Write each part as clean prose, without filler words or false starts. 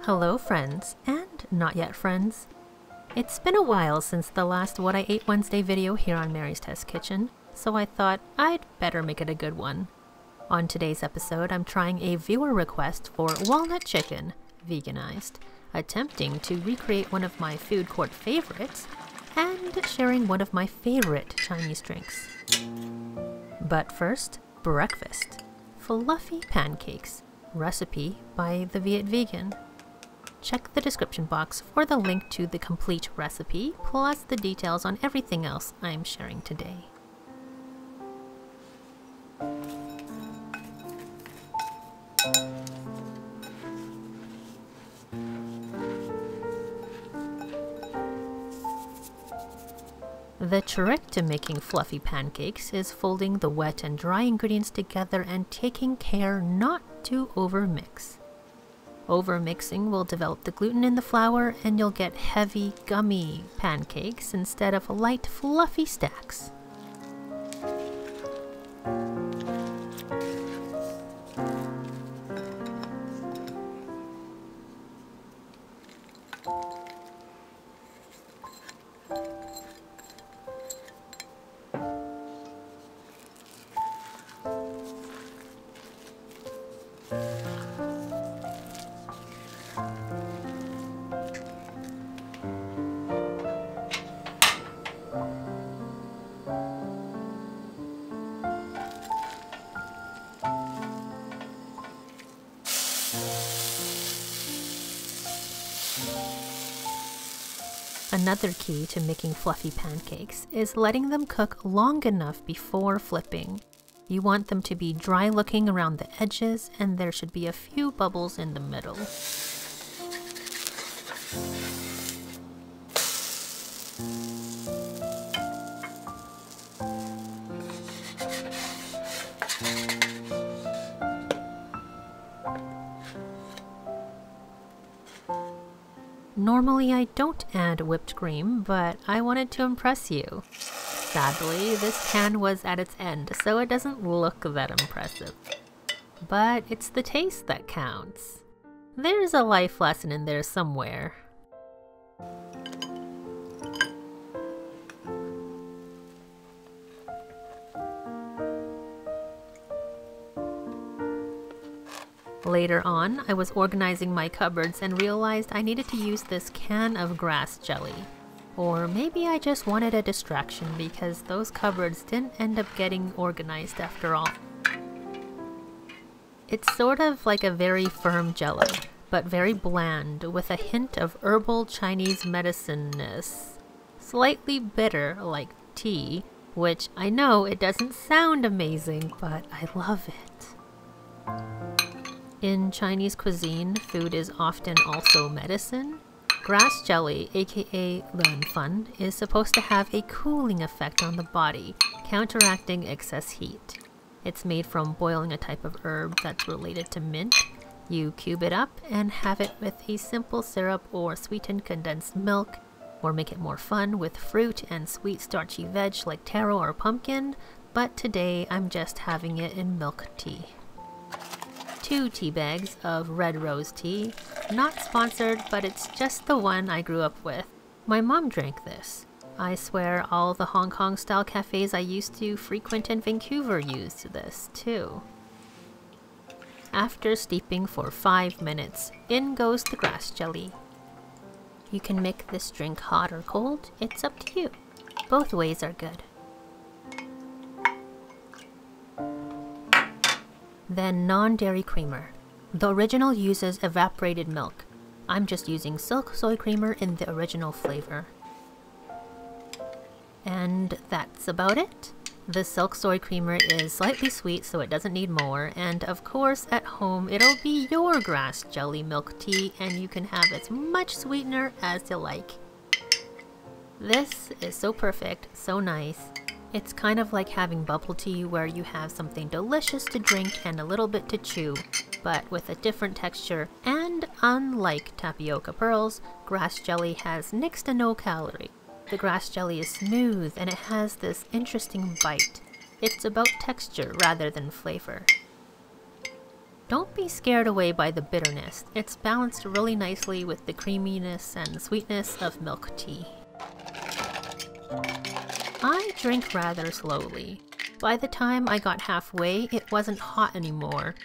Hello friends, and not yet friends. It's been a while since the last What I Ate Wednesday video here on Mary's Test Kitchen, so I thought I'd better make it a good one. On today's episode, I'm trying a viewer request for walnut chicken, veganized, attempting to recreate one of my food court favorites, and sharing one of my favorite Chinese drinks. But first, breakfast. Fluffy pancakes. Recipe by the Viet Vegan. Check the description box for the link to the complete recipe, plus the details on everything else I'm sharing today. The trick to making fluffy pancakes is folding the wet and dry ingredients together and taking care not to overmix. Overmixing will develop the gluten in the flour and you'll get heavy, gummy pancakes instead of light, fluffy stacks. Another key to making fluffy pancakes is letting them cook long enough before flipping. You want them to be dry looking around the edges and there should be a few bubbles in the middle. Normally I don't add whipped cream, but I wanted to impress you. Sadly, this can was at its end, so it doesn't look that impressive. But it's the taste that counts. There's a life lesson in there somewhere. Later on, I was organizing my cupboards and realized I needed to use this can of grass jelly. Or maybe I just wanted a distraction because those cupboards didn't end up getting organized after all. It's sort of like a very firm jello, but very bland with a hint of herbal Chinese medicine-ness. Slightly bitter like tea, which I know it doesn't sound amazing, but I love it. In Chinese cuisine, food is often also medicine. Grass jelly, aka Luan Fan, is supposed to have a cooling effect on the body, counteracting excess heat. It's made from boiling a type of herb that's related to mint. You cube it up and have it with a simple syrup or sweetened condensed milk, or make it more fun with fruit and sweet starchy veg like taro or pumpkin, but today I'm just having it in milk tea. 2 tea bags of red rose tea. Not sponsored, but it's just the one I grew up with. My mom drank this. I swear all the Hong Kong style cafes I used to frequent in Vancouver used this too. After steeping for 5 minutes, in goes the grass jelly. You can make this drink hot or cold, it's up to you. Both ways are good. Then non-dairy creamer. The original uses evaporated milk. I'm just using silk soy creamer in the original flavor. And that's about it. The silk soy creamer is slightly sweet, so it doesn't need more, and of course at home it'll be your grass jelly milk tea and you can have as much sweetener as you like. This is so perfect, so nice. It's kind of like having bubble tea where you have something delicious to drink and a little bit to chew, but with a different texture, and unlike tapioca pearls, grass jelly has next to no calorie. The grass jelly is smooth and it has this interesting bite. It's about texture rather than flavor. Don't be scared away by the bitterness. It's balanced really nicely with the creaminess and sweetness of milk tea. I drink rather slowly. By the time I got halfway, it wasn't hot anymore,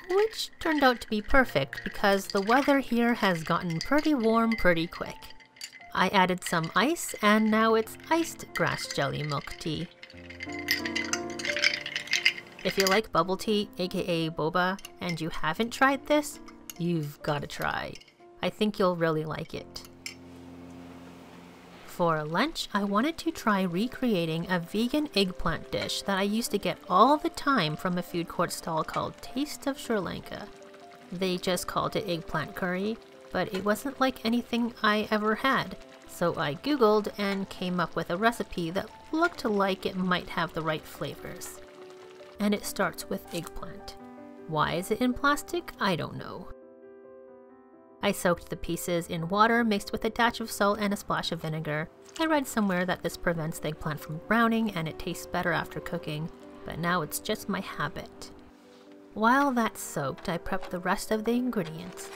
which turned out to be perfect because the weather here has gotten pretty warm pretty quick. I added some ice and now it's iced grass jelly milk tea. If you like bubble tea, aka boba, and you haven't tried this, you've gotta try. I think you'll really like it. For lunch, I wanted to try recreating a vegan eggplant dish that I used to get all the time from a food court stall called Taste of Sri Lanka. They just called it eggplant curry, but it wasn't like anything I ever had, so I googled and came up with a recipe that looked like it might have the right flavors. And it starts with eggplant. Why is it in plastic? I don't know. I soaked the pieces in water mixed with a dash of salt and a splash of vinegar. I read somewhere that this prevents the eggplant from browning and it tastes better after cooking, but now it's just my habit. While that's soaked, I prepped the rest of the ingredients.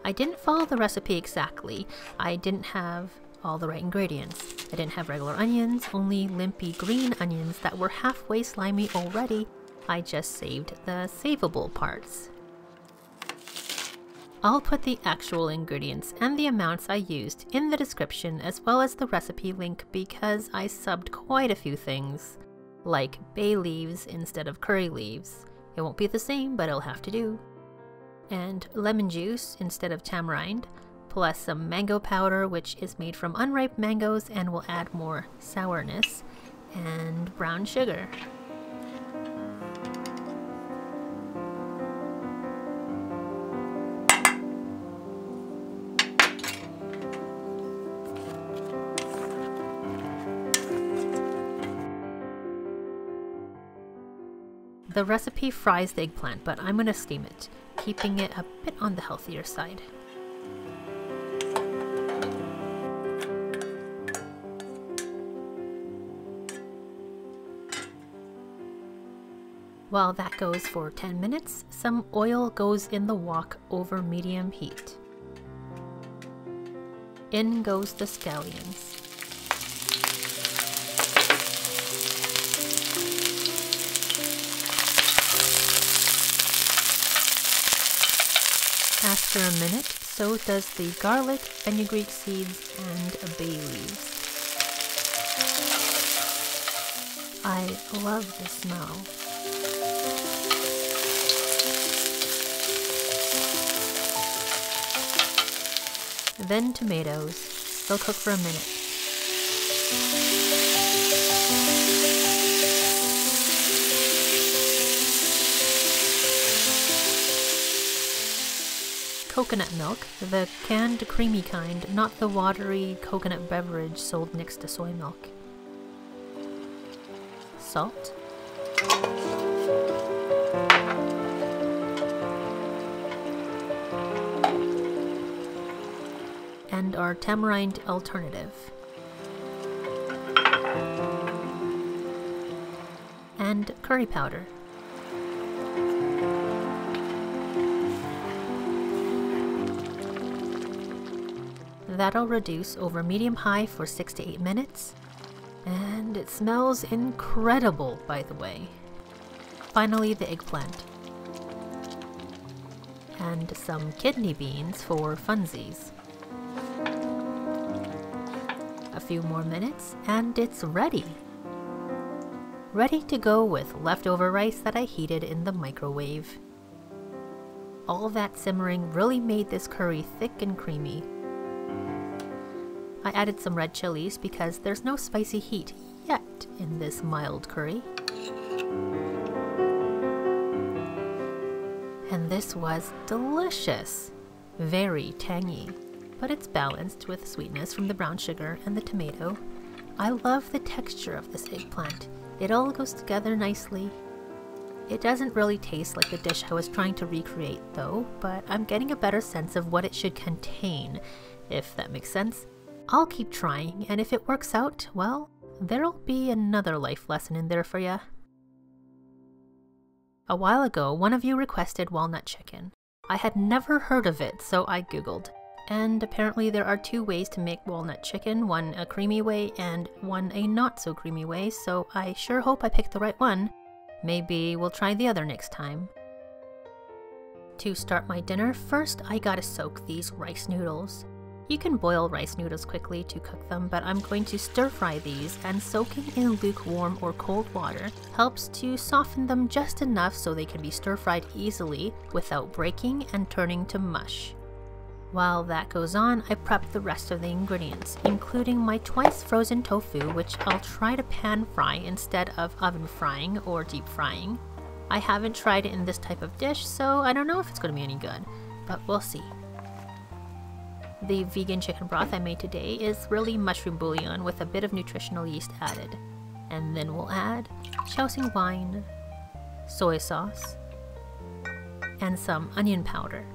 I didn't follow the recipe exactly. I didn't have all the right ingredients. I didn't have regular onions, only limpy green onions that were halfway slimy already. I just saved the savable parts. I'll put the actual ingredients and the amounts I used in the description as well as the recipe link because I subbed quite a few things, like bay leaves instead of curry leaves. It won't be the same, but it'll have to do. And lemon juice instead of tamarind, plus some mango powder which is made from unripe mangoes and will add more sourness, and brown sugar. The recipe fries the eggplant, but I'm going to steam it, keeping it a bit on the healthier side. While that goes for 10 minutes, some oil goes in the wok over medium heat. In goes the scallions. After a minute, so does the garlic, fenugreek seeds, and bay leaves. I love the smell. Then tomatoes. They'll cook for a minute. Coconut milk, the canned creamy kind, not the watery coconut beverage sold next to soy milk. Salt. And our tamarind alternative. And curry powder. That'll reduce over medium-high for 6 to 8 minutes. And it smells incredible, by the way. Finally, the eggplant. And some kidney beans for funsies. A few more minutes, and it's ready. Ready to go with leftover rice that I heated in the microwave. All that simmering really made this curry thick and creamy. I added some red chilies because there's no spicy heat yet in this mild curry. And this was delicious. Very tangy, but it's balanced with sweetness from the brown sugar and the tomato. I love the texture of this eggplant. It all goes together nicely. It doesn't really taste like the dish I was trying to recreate though, but I'm getting a better sense of what it should contain, if that makes sense. I'll keep trying, and if it works out, well, there'll be another life lesson in there for ya. A while ago, one of you requested walnut chicken. I had never heard of it, so I googled. And apparently there are 2 ways to make walnut chicken, one a creamy way and one a not so creamy way, so I sure hope I picked the right one. Maybe we'll try the other next time. To start my dinner, first I gotta soak these rice noodles. You can boil rice noodles quickly to cook them, but I'm going to stir fry these, and soaking in lukewarm or cold water helps to soften them just enough so they can be stir fried easily without breaking and turning to mush. While that goes on, I prep the rest of the ingredients, including my twice frozen tofu, which I'll try to pan fry instead of oven frying or deep frying. I haven't tried it in this type of dish, so I don't know if it's going to be any good, but we'll see. The vegan chicken broth I made today is really mushroom bouillon with a bit of nutritional yeast added. And then we'll add Shaoxing wine, soy sauce, and some onion powder.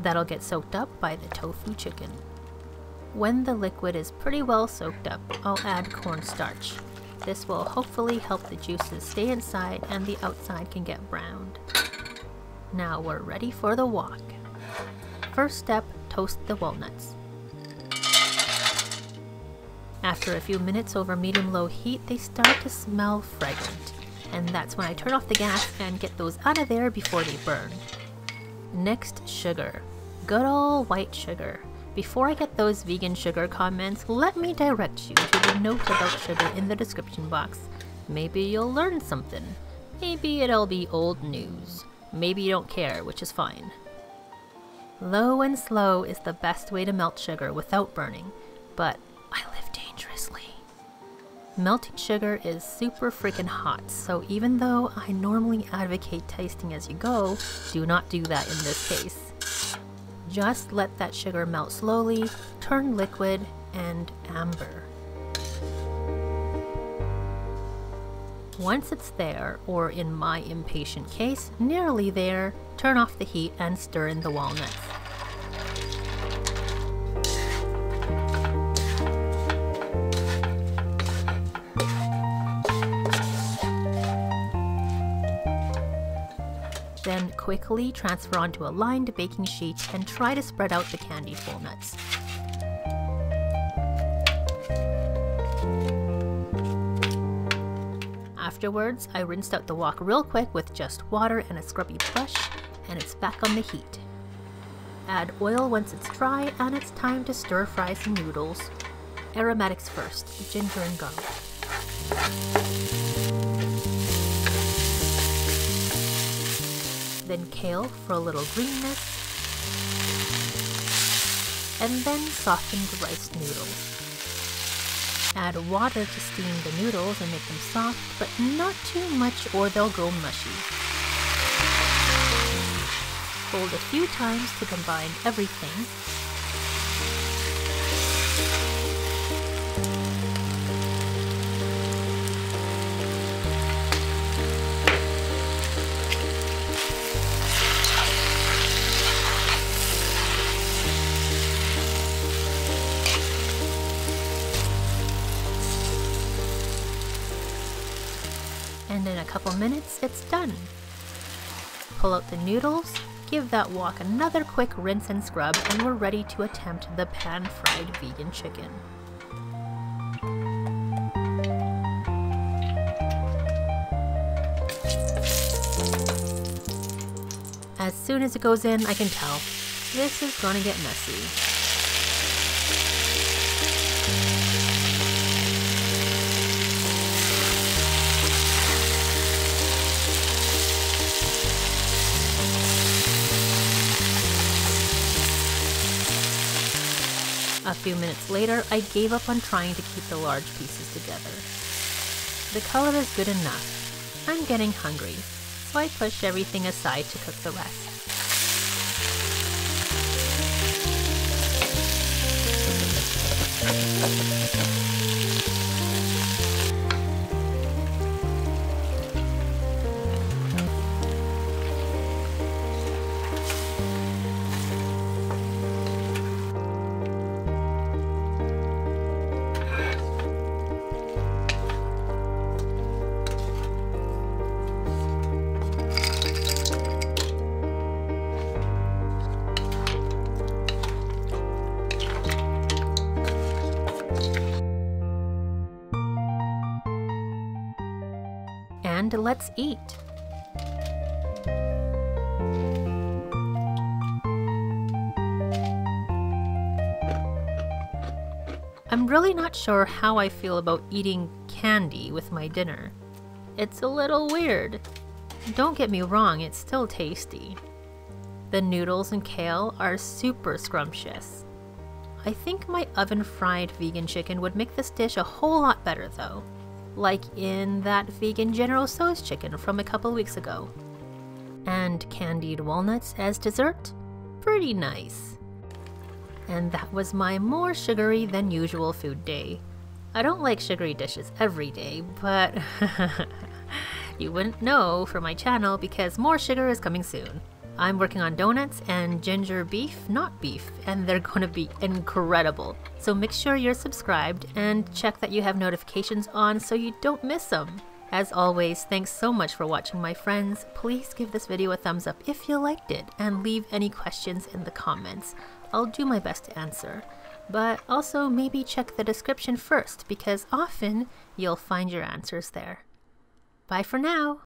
That'll get soaked up by the tofu chicken. When the liquid is pretty well soaked up, I'll add cornstarch. This will hopefully help the juices stay inside and the outside can get browned. Now we're ready for the wok. First step, toast the walnuts. After a few minutes over medium-low heat, they start to smell fragrant. And that's when I turn off the gas and get those out of there before they burn. Next, sugar. Good old white sugar. Before I get those vegan sugar comments, let me direct you to the note about sugar in the description box. Maybe you'll learn something. Maybe it'll be old news. Maybe you don't care, which is fine. Low and slow is the best way to melt sugar without burning, but I live dangerously. Melting sugar is super freaking hot, so even though I normally advocate tasting as you go, do not do that in this case. Just let that sugar melt slowly, turn liquid, and amber. Once it's there, or in my impatient case, nearly there, turn off the heat and stir in the walnuts. Then quickly transfer onto a lined baking sheet and try to spread out the candied walnuts. Afterwards, I rinsed out the wok real quick with just water and a scrubby brush, and it's back on the heat. Add oil once it's dry, and it's time to stir fry some noodles. Aromatics first, ginger and garlic. Then kale for a little greenness, and then softened rice noodles. Add water to steam the noodles and make them soft, but not too much or they'll go mushy. Fold a few times to combine everything. And in a couple minutes, it's done. Pull out the noodles, give that wok another quick rinse and scrub, and we're ready to attempt the pan-fried vegan chicken. As soon as it goes in, I can tell this is gonna get messy. A few minutes later, I gave up on trying to keep the large pieces together. The color is good enough. I'm getting hungry, so I push everything aside to cook the rest. and let's eat. I'm really not sure how I feel about eating candy with my dinner. It's a little weird. Don't get me wrong, it's still tasty. The noodles and kale are super scrumptious. I think my oven-fried vegan chicken would make this dish a whole lot better though, like in that vegan General Tso's chicken from a couple weeks ago. And candied walnuts as dessert? Pretty nice. And that was my more sugary than usual food day. I don't like sugary dishes every day, but you wouldn't know for my channel because more sugar is coming soon. I'm working on donuts and ginger beef, not beef, and they're going to be incredible. So make sure you're subscribed and check that you have notifications on so you don't miss them. As always, thanks so much for watching, my friends. Please give this video a thumbs up if you liked it and leave any questions in the comments. I'll do my best to answer. But also maybe check the description first because often you'll find your answers there. Bye for now!